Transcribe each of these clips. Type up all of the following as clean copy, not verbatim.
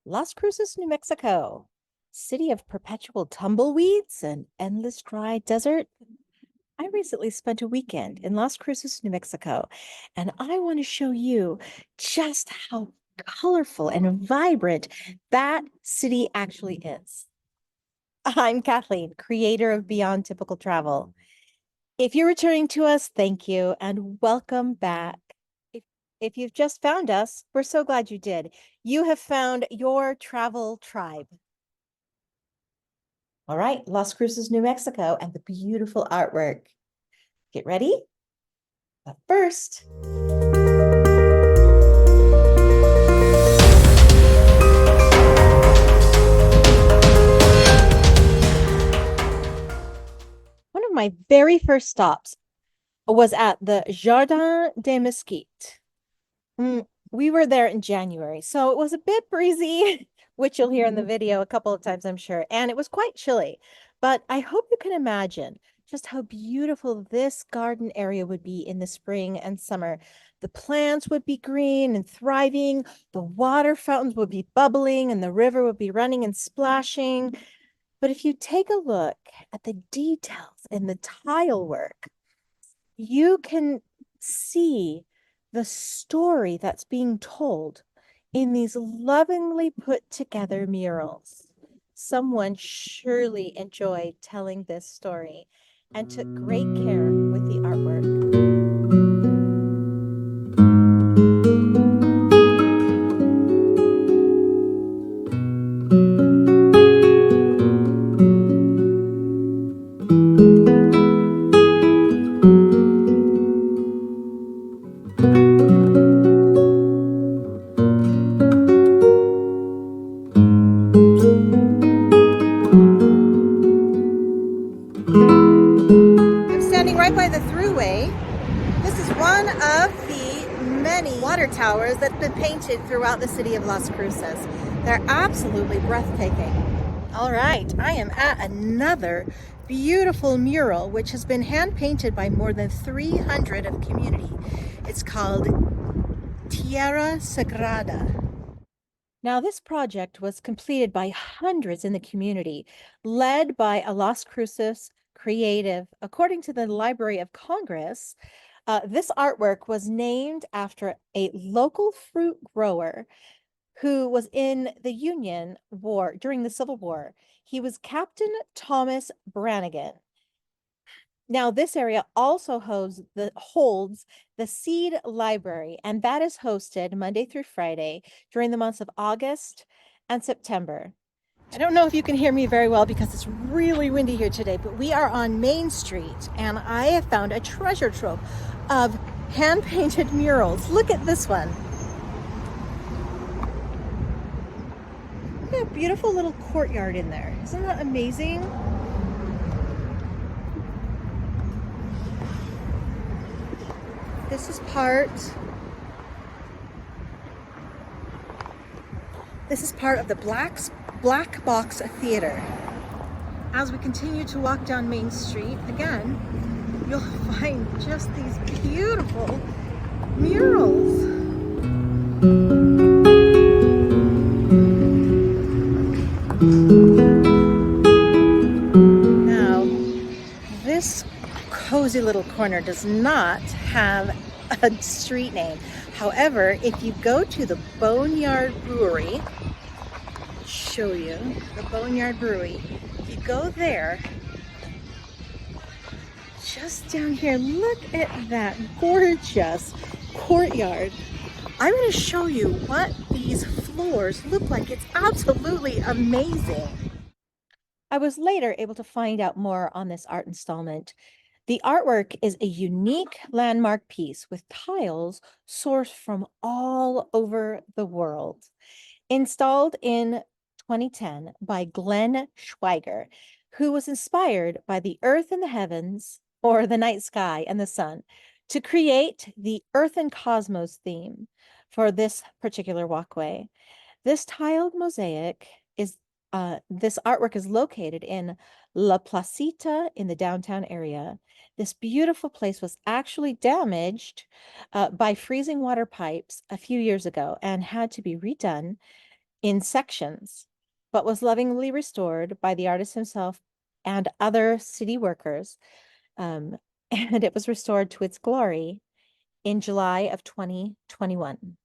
Las Cruces, New Mexico, city of perpetual tumbleweeds and endless dry desert. I recently spent a weekend in Las Cruces, New Mexico, and I want to show you just how colorful and vibrant that city actually is. I'm Kathleen, creator of Beyond Typical Travel. If you're returning to us, thank you and welcome back. If you've just found us, we're so glad you did. You have found your travel tribe. All right, Las Cruces, New Mexico, and the beautiful artwork. Get ready? But first, one of my very first stops was at the Jardin des Mesquites. We were there in January, so it was a bit breezy, which you'll hear in the video a couple of times, I'm sure, and it was quite chilly. But I hope you can imagine just how beautiful this garden area would be in the spring and summer. The plants would be green and thriving, the water fountains would be bubbling, and the river would be running and splashing. But if you take a look at the details in the tile work, you can see the story that's being told in these lovingly put together murals. Someone surely enjoyed telling this story and took great care with the artwork. I'm standing right by the thruway. This is one of the many water towers that's been painted throughout the city of Las Cruces. They're absolutely breathtaking. All right, I am at another beautiful mural which has been hand painted by more than 300 of community. It's called Tierra Sagrada. Now, this project was completed by hundreds in the community, led by a Las Cruces creative. According to the Library of Congress, this artwork was named after a local fruit grower who was in the Union War during the Civil War. He was Captain Thomas Brannigan. Now, this area also holds the Seed Library, and that is hosted Monday through Friday during the months of August and September. I don't know if you can hear me very well because it's really windy here today, but we are on Main Street, and I have found a treasure trove of hand-painted murals. Look at this one. Look at a beautiful little courtyard in there. Isn't that amazing? This is part of the Black Box Theater. As we continue to walk down Main Street, again, you'll find just these beautiful murals. Now, this cozy little corner does not have a street name. However, if you go to the Boneyard Brewery, I'll show you the Boneyard Brewery. If you go there, just down here, look at that gorgeous courtyard. I'm going to show you what these floors look like. It's absolutely amazing. I was later able to find out more on this art installment. The artwork is a unique landmark piece with tiles sourced from all over the world. Installed in 2010 by Glenn Schweiger, who was inspired by the earth and the heavens, or the night sky and the sun, to create the Earth and Cosmos theme for this particular walkway. This tiled mosaic is this artwork is located in La Placita in the downtown area. This beautiful place was actually damaged by freezing water pipes a few years ago and had to be redone. in sections, but was lovingly restored by the artist himself and other city workers. Um, and it was restored to its glory in July of 2021.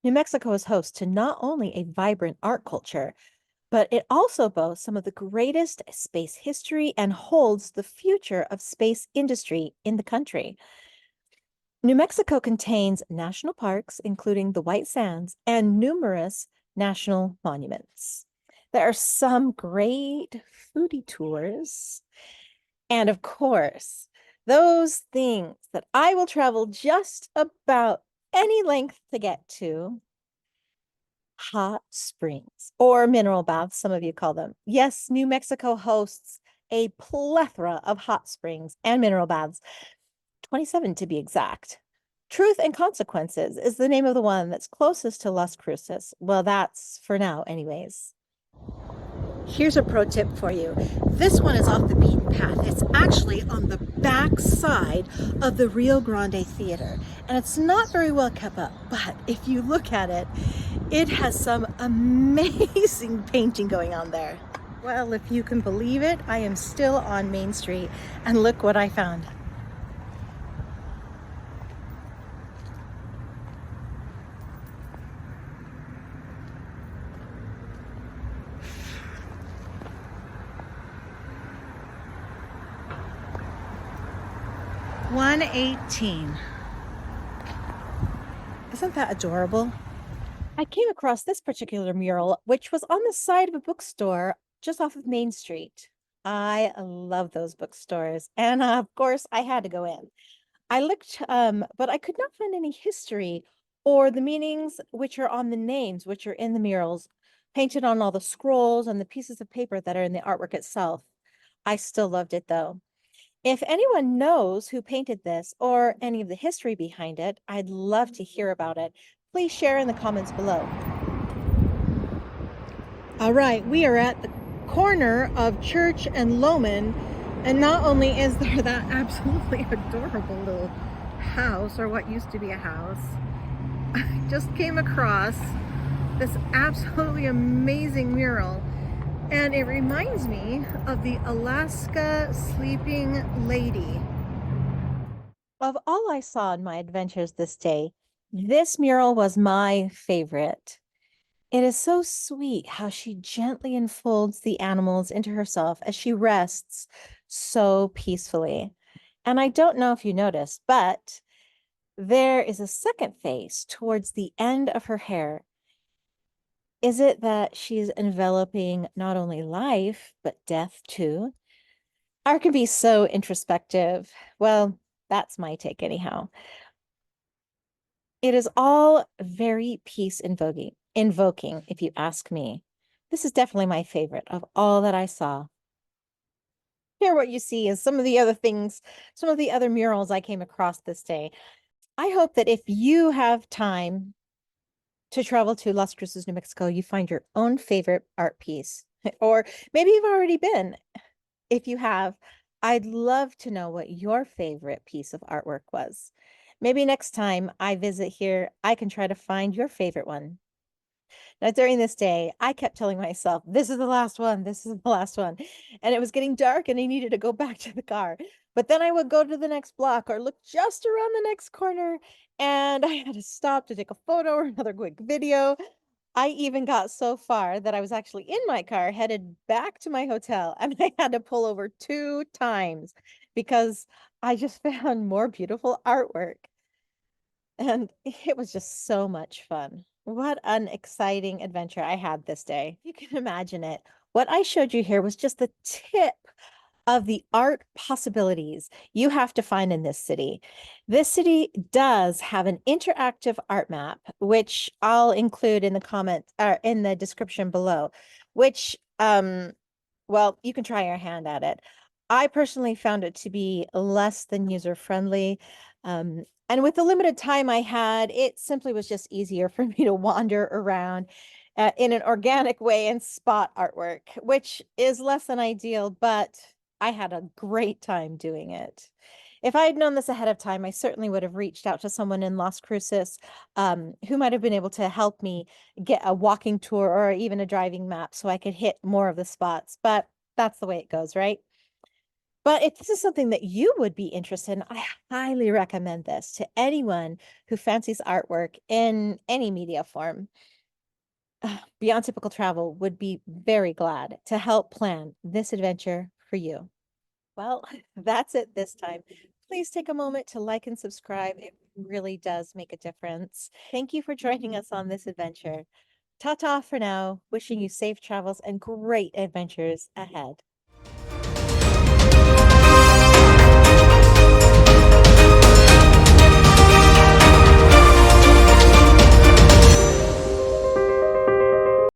New Mexico is host to not only a vibrant art culture, but it also boasts some of the greatest space history and holds the future of space industry in the country. New Mexico contains national parks, including the White Sands, and numerous national monuments. There are some great foodie tours. And of course, those things that I will travel just about any length to get to. Hot springs or mineral baths, some of you call them. Yes, New Mexico hosts a plethora of hot springs and mineral baths, 27 to be exact. Truth and Consequences is the name of the one that's closest to Las Cruces. Well, that's for now, anyways. Here's a pro tip for you. This one is off the beaten path. It's actually on the back side of the Rio Grande Theater, and it's not very well kept up, but if you look at it, it has some amazing painting going on there. Well, if you can believe it, I am still on Main Street, and look what I found. $118. Isn't that adorable? I came across this particular mural, which was on the side of a bookstore just off of Main Street. I love those bookstores. And of course, I had to go in. I looked, but I could not find any history or the meanings which are on the names, which are in the murals, painted on all the scrolls and the pieces of paper that are in the artwork itself. I still loved it though. If anyone knows who painted this or any of the history behind it, I'd love to hear about it. Please share in the comments below. All right, we are at the corner of Church and Loman, and not only is there that absolutely adorable little house, or what used to be a house, I just came across this absolutely amazing mural, and it reminds me of the Alaska Sleeping Lady. Of all I saw in my adventures this day, this mural was my favorite. It is so sweet how she gently enfolds the animals into herself as she rests so peacefully. And I don't know if you noticed, but there is a second face towards the end of her hair. Is it that she's enveloping not only life, but death too? Art can be so introspective. Well, that's my take anyhow. It is all very peace invoking, if you ask me. This is definitely my favorite of all that I saw. Here, what you see is some of the other things, some of the other murals I came across this day. I hope that if you have time to travel to Las Cruces, New Mexico, you find your own favorite art piece. Or maybe you've already been. If you have, I'd love to know what your favorite piece of artwork was. Maybe next time I visit here, I can try to find your favorite one. Now, during this day, I kept telling myself, this is the last one, this is the last one. And it was getting dark and I needed to go back to the car. But then I would go to the next block or look just around the next corner, and I had to stop to take a photo or another quick video. I even got so far that I was actually in my car headed back to my hotel, and I had to pull over 2 times because I just found more beautiful artwork. And it was just so much fun. What an exciting adventure I had this day. You can imagine it. What I showed you here was just the tip of the art possibilities you have to find in this city. This city does have an interactive art map, which I'll include in the comment or in the description below, which well, you can try your hand at it. I personally found it to be less than user friendly. And with the limited time I had, it simply was just easier for me to wander around in an organic way and spot artwork, which is less than ideal, but I had a great time doing it. If I had known this ahead of time, I certainly would have reached out to someone in Las Cruces, who might have been able to help me get a walking tour or even a driving map so I could hit more of the spots. But that's the way it goes, right? But if this is something that you would be interested in, I highly recommend this to anyone who fancies artwork in any media form. Beyond Typical Travel would be very glad to help plan this adventure for you. Well, that's it this time. Please take a moment to like and subscribe. It really does make a difference. Thank you for joining us on this adventure. Ta ta for now. Wishing you safe travels and great adventures ahead.